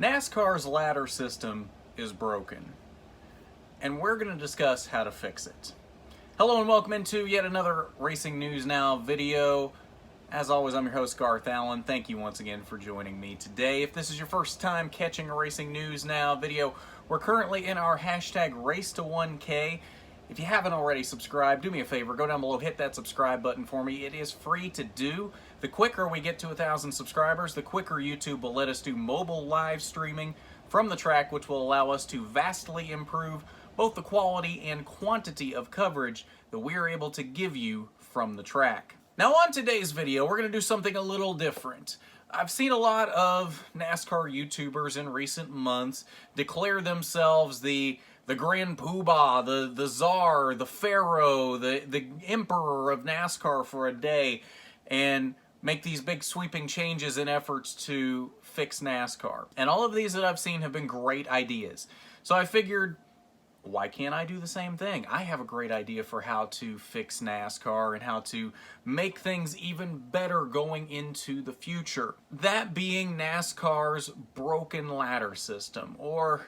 NASCAR's ladder system is broken, and we're going to discuss how to fix it. Hello and welcome into yet another Racing News Now video. As always, I'm your host, Garth Allen. Thank you once again for joining me today. If this is your first time catching a Racing News Now video, we're currently in our hashtag Race to 1K. If you haven't already subscribed, do me a favor, go down below, hit that subscribe button for me. It is free to do. The quicker we get to 1,000 subscribers, the quicker YouTube will let us do mobile live streaming from the track, which will allow us to vastly improve both the quality and quantity of coverage that we are able to give you from the track. Now on today's video, we're going to do something a little different. I've seen a lot of NASCAR YouTubers in recent months declare themselves the Grand Poobah, the Czar, the Pharaoh, the Emperor of NASCAR for a day, and make these big sweeping changes in efforts to fix NASCAR. And all of these that I've seen have been great ideas. So I figured, why can't I do the same thing? I have a great idea for how to fix NASCAR and how to make things even better going into the future. That being NASCAR's broken ladder system, or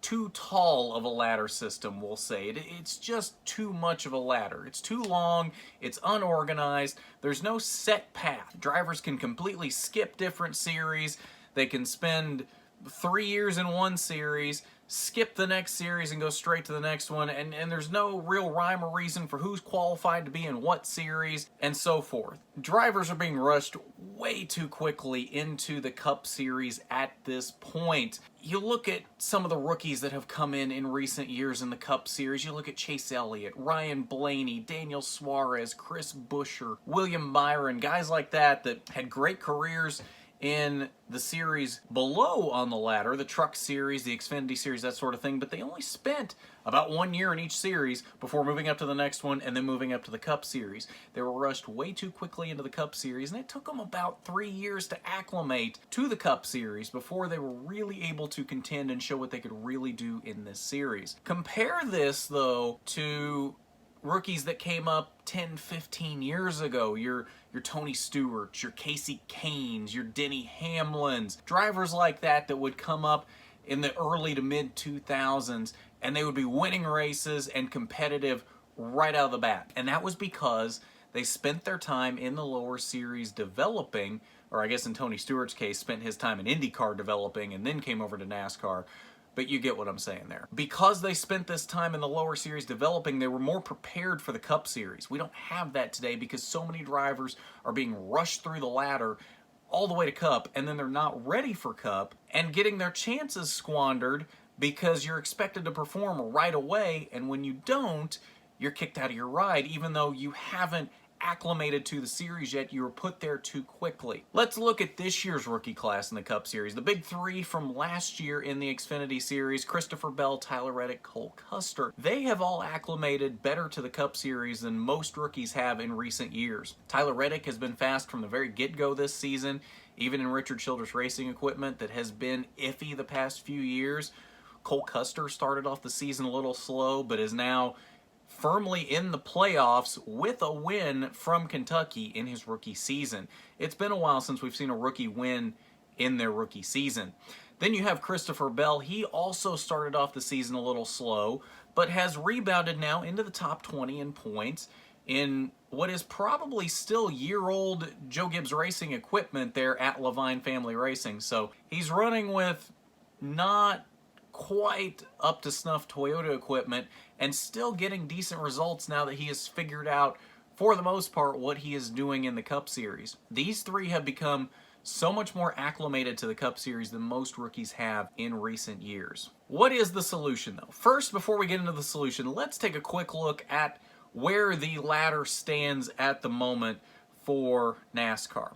too tall of a ladder system, we'll say. It's just too much of a ladder. It's too long, it's unorganized, there's no set path. Drivers can completely skip different series, they can spend 3 years in one series, skip the next series and go straight to the next one, and there's no real rhyme or reason for who's qualified to be in what series, and so forth. Drivers are being rushed way too quickly into the Cup Series at this point. You look at some of the rookies that have come in recent years in the Cup Series. You look at Chase Elliott, Ryan Blaney, Daniel Suarez, Chris Buescher, William Byron, guys like that had great careers in the series below on the ladder, the Truck Series, the Xfinity Series, that sort of thing, but they only spent about 1 year in each series before moving up to the next one and then moving up to the Cup Series. They were rushed way too quickly into the Cup Series, and it took them about 3 years to acclimate to the Cup Series before they were really able to contend and show what they could really do in this series. Compare this, though, to rookies that came up 10, 15 years ago, your Tony Stewarts, your Casey Kanes, your Denny Hamlins, drivers like that would come up in the early to mid 2000s and they would be winning races and competitive right out of the bat. And that was because they spent their time in the lower series developing, or I guess in Tony Stewart's case, spent his time in IndyCar developing and then came over to NASCAR. But you get what I'm saying there. Because they spent this time in the lower series developing, they were more prepared for the Cup Series. We don't have that today because so many drivers are being rushed through the ladder all the way to Cup, and then they're not ready for Cup and getting their chances squandered because you're expected to perform right away, and when you don't, you're kicked out of your ride, even though you haven't acclimated to the series yet. You were put there too quickly. Let's look at this year's rookie class in the Cup Series. The big three from last year in the Xfinity Series: Christopher Bell, Tyler Reddick, Cole Custer. They have all acclimated better to the Cup Series than most rookies have in recent years. Tyler Reddick has been fast from the very get-go this season, even in Richard Childress Racing equipment that has been iffy the past few years. Cole Custer started off the season a little slow, but is now firmly in the playoffs with a win from Kentucky in his rookie season. It's been a while since we've seen a rookie win in their rookie season. Then you have Christopher Bell. He also started off the season a little slow, but has rebounded now into the top 20 in points in what is probably still year-old Joe Gibbs Racing equipment there at Levine Family Racing. So he's running with not quite up to snuff Toyota equipment and still getting decent results now that he has figured out, for the most part, what he is doing in the Cup Series. These three have become so much more acclimated to the Cup Series than most rookies have in recent years. What is the solution, though? First, before we get into the solution, let's take a quick look at where the ladder stands at the moment for NASCAR.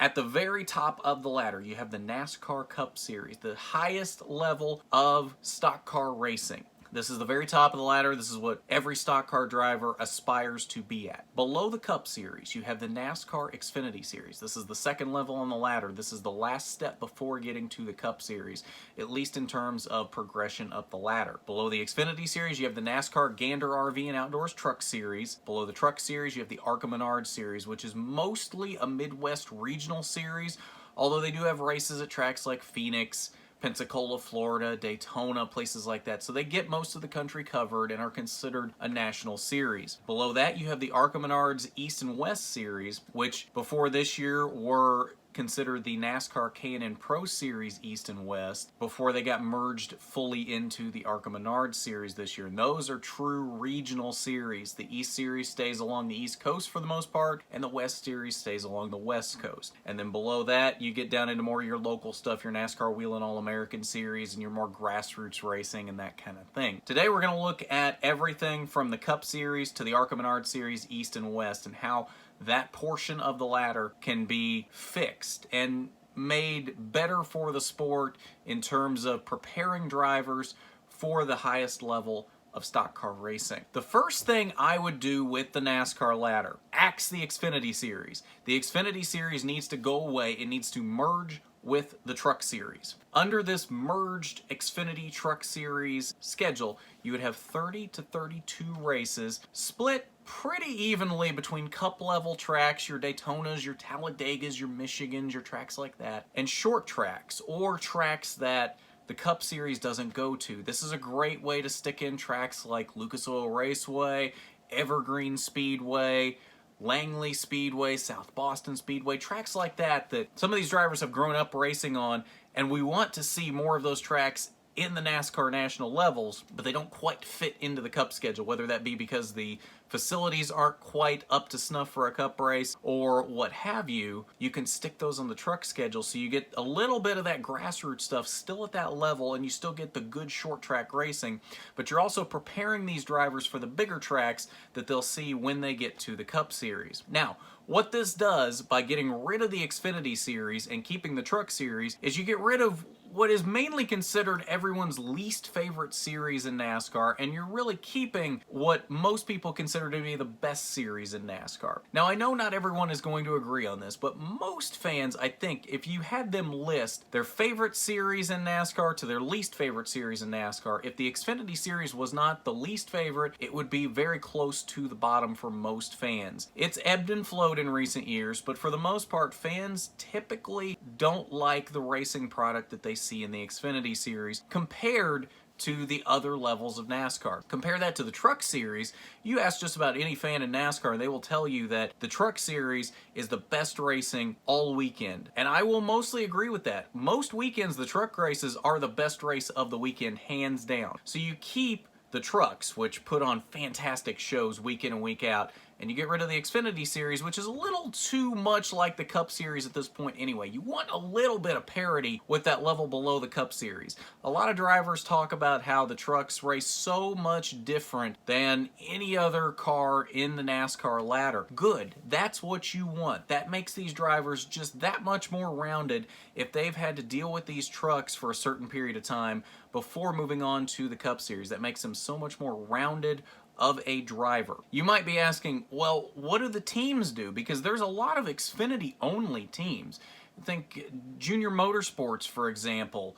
At the very top of the ladder, you have the NASCAR Cup Series, the highest level of stock car racing. This is the very top of the ladder. This is what every stock car driver aspires to be at. Below the Cup Series, you have the NASCAR Xfinity Series. This is the second level on the ladder. This is the last step before getting to the Cup Series, at least in terms of progression up the ladder. Below the Xfinity Series, you have the NASCAR Gander RV and Outdoors Truck Series. Below the Truck Series, you have the ARCA Menard Series, which is mostly a Midwest regional series, Although they do have races at tracks like Phoenix, Pensacola, Florida, Daytona, places like that. So they get most of the country covered and are considered a national series. Below that, you have the ARCA Menards East and West Series, which before this year were considered the NASCAR K&N Pro Series East and West before they got merged fully into the ARCA Menards Series this year. And those are true regional series. The East Series stays along the East Coast for the most part, and the West Series stays along the West Coast. And then below that, you get down into more of your local stuff, your NASCAR Whelen All-American Series and your more grassroots racing and that kind of thing. Today we're going to look at everything from the Cup Series to the ARCA Menards Series East and West and how that portion of the ladder can be fixed and made better for the sport in terms of preparing drivers for the highest level of stock car racing. The first thing I would do with the NASCAR ladder, axe the Xfinity Series. The Xfinity Series needs to go away. It needs to merge with the Truck Series. Under this merged Xfinity Truck Series schedule, you would have 30 to 32 races split pretty evenly between cup level tracks, your Daytonas, your Talladegas, your Michigans, your tracks like that, and short tracks or tracks that the Cup Series doesn't go to. This is a great way to stick in tracks like Lucas Oil Raceway, Evergreen Speedway, Langley Speedway, South Boston Speedway, tracks like that that some of these drivers have grown up racing on, and we want to see more of those tracks in the NASCAR national levels, but they don't quite fit into the Cup schedule, whether that be because the facilities aren't quite up to snuff for a Cup race or what have you. You can stick those on the truck schedule so you get a little bit of that grassroots stuff still at that level and you still get the good short track racing, but you're also preparing these drivers for the bigger tracks that they'll see when they get to the Cup Series. Now, what this does by getting rid of the Xfinity Series and keeping the Truck Series is you get rid of what is mainly considered everyone's least favorite series in NASCAR, and you're really keeping what most people consider to be the best series in NASCAR. Now, I know not everyone is going to agree on this, but most fans, I think, if you had them list their favorite series in NASCAR to their least favorite series in NASCAR, if the Xfinity Series was not the least favorite, it would be very close to the bottom for most fans. It's ebbed and flowed in recent years, but for the most part, fans typically don't like the racing product that they see in the Xfinity Series compared to the other levels of NASCAR. Compare that to the Truck Series. You ask just about any fan in NASCAR and they will tell you that the Truck Series is the best racing all weekend. And I will mostly agree with that. Most weekends the truck races are the best race of the weekend, hands down. So you keep the trucks, which put on fantastic shows week in and week out, and you get rid of the Xfinity Series, which is a little too much like the Cup Series at this point anyway. You want a little bit of parity with that level below the Cup Series. A lot of drivers talk about how the trucks race so much different than any other car in the NASCAR ladder. Good. That's what you want. That makes these drivers just that much more rounded if they've had to deal with these trucks for a certain period of time before moving on to the Cup Series. That makes them so much more rounded of a driver. You might be asking, well, what do the teams do? Because there's a lot of Xfinity-only teams. Think Junior Motorsports, for example.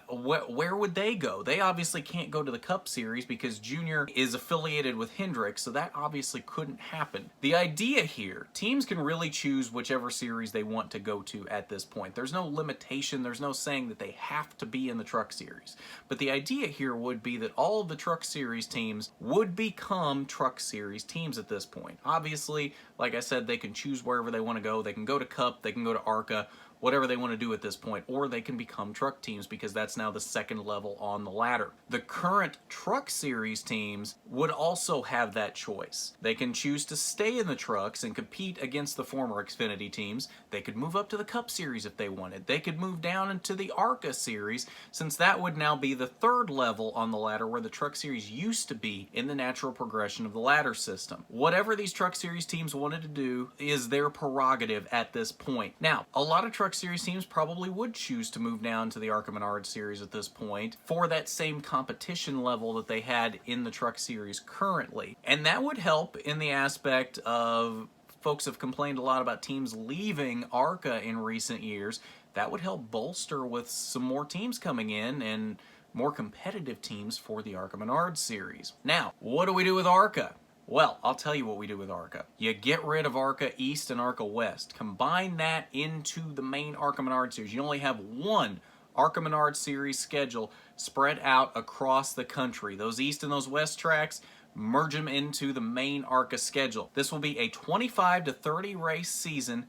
Where would they go? They obviously can't go to the Cup Series because Junior is affiliated with Hendrick, so that obviously couldn't happen. The idea here, teams can really choose whichever series they want to go to at this point. There's no limitation, there's no saying that they have to be in the Truck Series. But the idea here would be that all of the Truck Series teams would become Truck Series teams at this point. Obviously, like I said, they can choose wherever they want to go. They can go to Cup, they can go to ARCA, whatever they want to do at this point, or they can become truck teams because that's now the second level on the ladder. The current Truck Series teams would also have that choice. They can choose to stay in the trucks and compete against the former Xfinity teams. They could move up to the Cup Series if they wanted. They could move down into the ARCA Series, since that would now be the third level on the ladder where the Truck Series used to be in the natural progression of the ladder system. Whatever these Truck Series teams wanted to do is their prerogative at this point. Now, a lot of Truck Series teams probably would choose to move down to the ARCA Menards Series at this point for that same competition level that they had in the Truck Series currently. And that would help in the aspect of folks have complained a lot about teams leaving ARCA in recent years. That would help bolster with some more teams coming in and more competitive teams for the ARCA Menards Series. Now, what do we do with ARCA? Well, I'll tell you what we do with ARCA. You get rid of ARCA East and ARCA West. Combine that into the main ARCA Menard series. You only have one ARCA Menard series schedule spread out across the country. Those East and those West tracks, merge them into the main ARCA schedule. This will be a 25 to 30 race season,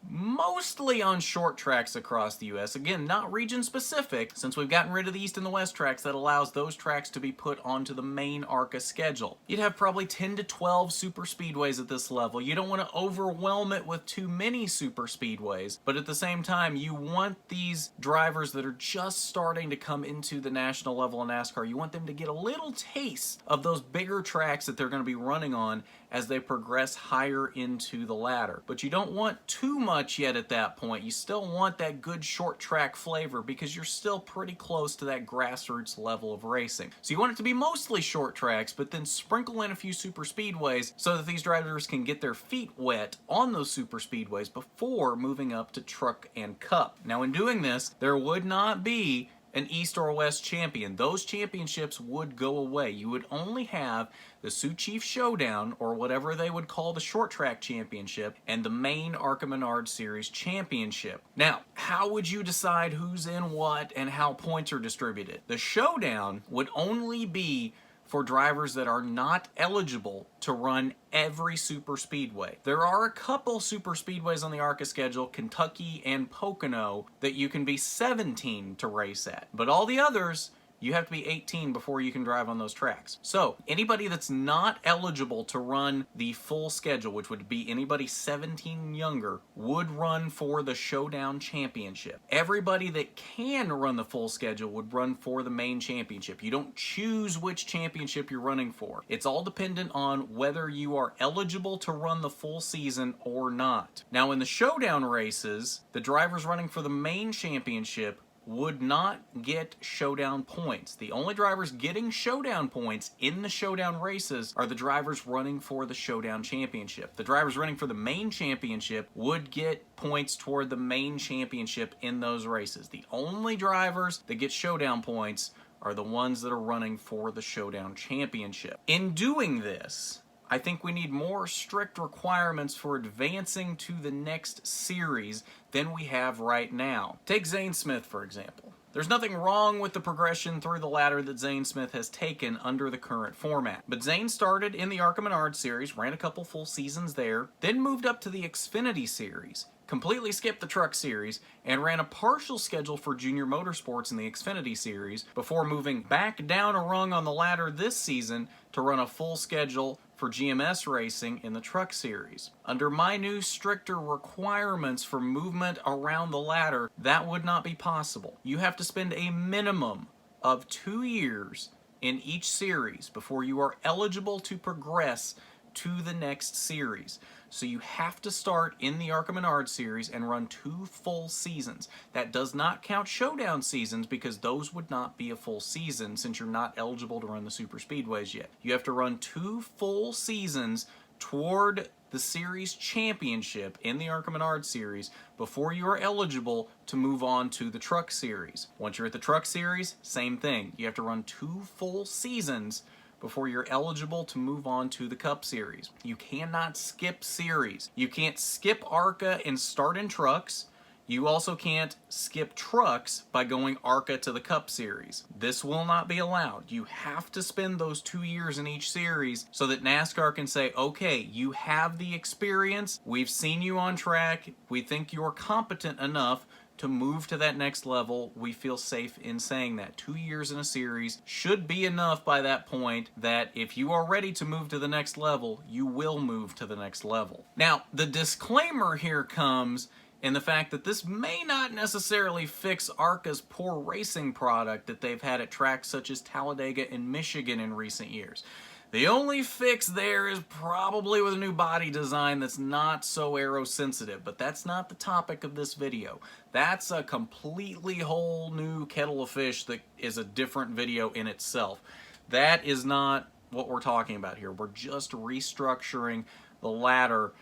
mostly on short tracks across the U.S. Again, not region specific, since we've gotten rid of the East and the West tracks. That allows those tracks to be put onto the main ARCA schedule. You'd have probably 10 to 12 super speedways at this level. You don't want to overwhelm it with too many super speedways, but at the same time, you want these drivers that are just starting to come into the national level in NASCAR, you want them to get a little taste of those bigger tracks that they're going to be running on as they progress higher into the ladder. But you don't want too much yet at that point. You still want that good short track flavor because you're still pretty close to that grassroots level of racing. So you want it to be mostly short tracks, but then sprinkle in a few super speedways so that these drivers can get their feet wet on those super speedways before moving up to truck and cup. Now in doing this, there would not be an East or West champion. Those championships would go away. You would only have the Sioux Chief Showdown, or whatever they would call the short track championship, and the main ARCA Menard Series championship. Now, how would you decide who's in what and how points are distributed? The Showdown would only be for drivers that are not eligible to run every super speedway. There are a couple super speedways on the ARCA schedule, Kentucky and Pocono, that you can be 17 to race at. But all the others, you have to be 18 before you can drive on those tracks. So anybody that's not eligible to run the full schedule, which would be anybody 17 and younger, would run for the Showdown Championship. Everybody that can run the full schedule would run for the main championship. You don't choose which championship you're running for. It's all dependent on whether you are eligible to run the full season or not. Now in the Showdown races, the drivers running for the main championship would not get Showdown points. The only drivers getting Showdown points in the Showdown races are the drivers running for the Showdown Championship. The drivers running for the main championship would get points toward the main championship in those races. The only drivers that get Showdown points are the ones that are running for the Showdown Championship. In doing this, I think we need more strict requirements for advancing to the next series than we have right now. Take Zane Smith, for example. There's nothing wrong with the progression through the ladder that Zane Smith has taken under the current format. But Zane started in the ARCA Menard Series, ran a couple full seasons there, then moved up to the Xfinity Series, completely skipped the Truck Series, and ran a partial schedule for Junior Motorsports in the Xfinity Series before moving back down a rung on the ladder this season to run a full schedule for GMS racing in the Truck Series. Under my new stricter requirements for movement around the ladder, that would not be possible. You have to spend a minimum of 2 years in each series before you are eligible to progress to the next series. So you have to start in the ARCA Menard Series and run 2 full seasons. That does not count Showdown seasons because those would not be a full season since you're not eligible to run the super speedways yet. You have to run 2 full seasons toward the series championship in the ARCA Menard Series before you are eligible to move on to the Truck Series. Once you're at the Truck Series, same thing. You have to run 2 full seasons before you're eligible to move on to the Cup Series. You cannot skip series. You can't skip ARCA and start in trucks. You also can't skip trucks by going ARCA to the Cup Series. This will not be allowed. You have to spend those 2 years in each series so that NASCAR can say, okay, you have the experience, we've seen you on track, we think you're competent enough to move to that next level. We feel safe in saying that 2 years in a series should be enough by that point that if you are ready to move to the next level, you will move to the next level. Now, the disclaimer here comes in the fact that this may not necessarily fix ARCA's poor racing product that they've had at tracks such as Talladega and Michigan in recent years. The only fix there is probably with a new body design that's not so aero-sensitive, but that's not the topic of this video. That's a completely whole new kettle of fish that is a different video in itself. That is not what we're talking about here. We're just restructuring the ladder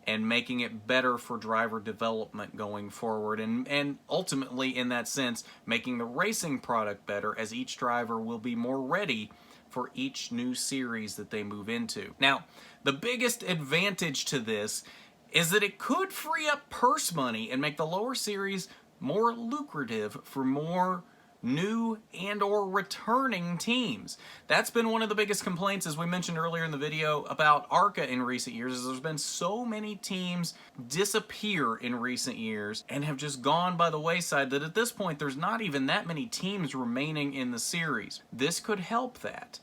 and making it better for driver development going forward, and ultimately, in that sense, making the racing product better as each driver will be more ready for each new series that they move into. Now, the biggest advantage to this is that it could free up purse money and make the lower series more lucrative for more new and or returning teams. That's been one of the biggest complaints, as we mentioned earlier in the video, about ARCA in recent years, is there's been so many teams disappear in recent years and have just gone by the wayside that at this point there's not even that many teams remaining in the series. This could help that.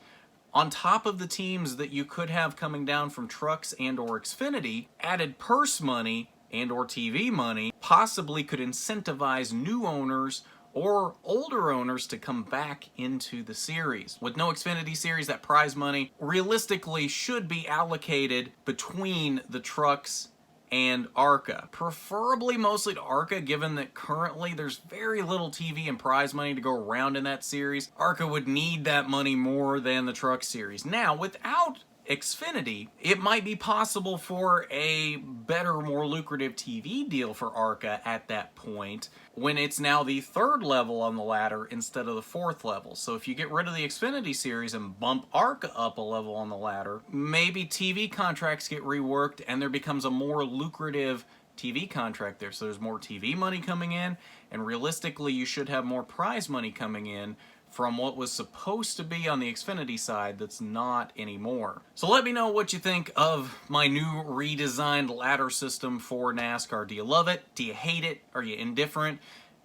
On top of the teams that you could have coming down from Trucks and or Xfinity, added purse money and or TV money possibly could incentivize new owners or older owners to come back into the series. With no Xfinity series, that prize money realistically should be allocated between the Trucks and ARCA. Preferably mostly to ARCA, given that currently there's very little TV and prize money to go around in that series. ARCA would need that money more than the Truck series. Now, without Xfinity, it might be possible for a better, more lucrative TV deal for ARCA at that point, when it's now the third level on the ladder instead of the fourth level. So if you get rid of the Xfinity series and bump ARCA up a level on the ladder, maybe TV contracts get reworked and there becomes a more lucrative TV contract there. So there's more TV money coming in, and realistically you should have more prize money coming in from what was supposed to be on the Xfinity side that's not anymore. So let me know what you think of my new redesigned ladder system for NASCAR. Do you love it? Do you hate it? Are you indifferent?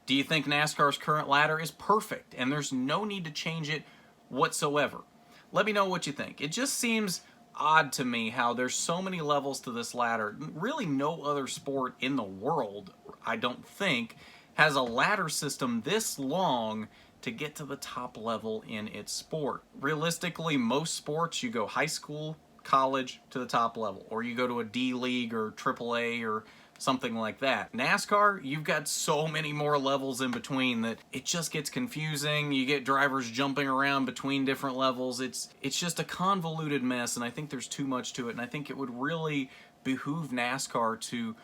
Do you think NASCAR's current ladder is perfect and there's no need to change it whatsoever? Let me know what you think. It just seems odd to me how there's so many levels to this ladder. Really no other sport in the world, I don't think, has a ladder system this long to get to the top level in its sport. Realistically, most sports, you go high school, college to the top level, or you go to a D League or AAA or something like that. NASCAR, you've got so many more levels in between that it just gets confusing. You get drivers jumping around between different levels. It's just a convoluted mess, and I think there's too much to it, and I think it would really behoove NASCAR to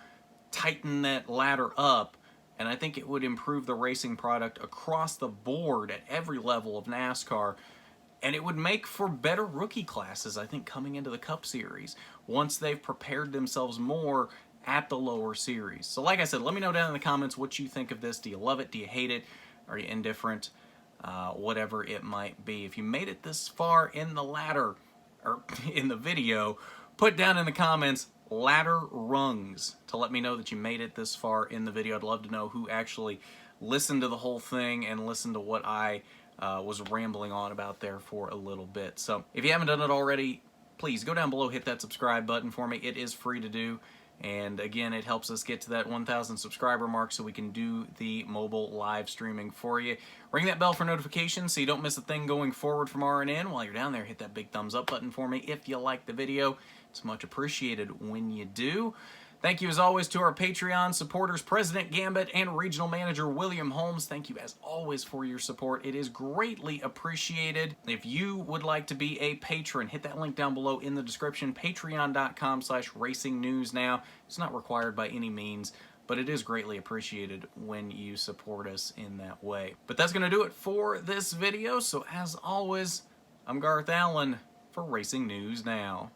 tighten that ladder up. And I think it would improve the racing product across the board at every level of NASCAR. And it would make for better rookie classes, I think, coming into the Cup Series once they've prepared themselves more at the lower series. So like I said, let me know down in the comments what you think of this. Do you love it? Do you hate it? Are you indifferent? Whatever it might be. If you made it this far in the ladder, or in the video, put down in the comments ladder rungs to let me know that you made it this far in the video. I'd love to know who actually listened to the whole thing and listened to what I was rambling on about there for a little bit. So if you haven't done it already, please go down below, hit that subscribe button for me. It is free to do, and again, it helps us get to that 1,000 subscriber mark so we can do the mobile live streaming for you. Ring that bell for notifications so you don't miss a thing going forward from RNN. While you're down there, hit that big thumbs up button for me if you like the video. It's much appreciated when you do. Thank you as always to our Patreon supporters, President Gambit and Regional Manager William Holmes. Thank you as always for your support. It is greatly appreciated. If you would like to be a patron, hit that link down below in the description, patreon.com/racingnewsnow. It's not required by any means, but it is greatly appreciated when you support us in that way. But that's going to do it for this video. So as always, I'm Garth Allen for Racing News Now.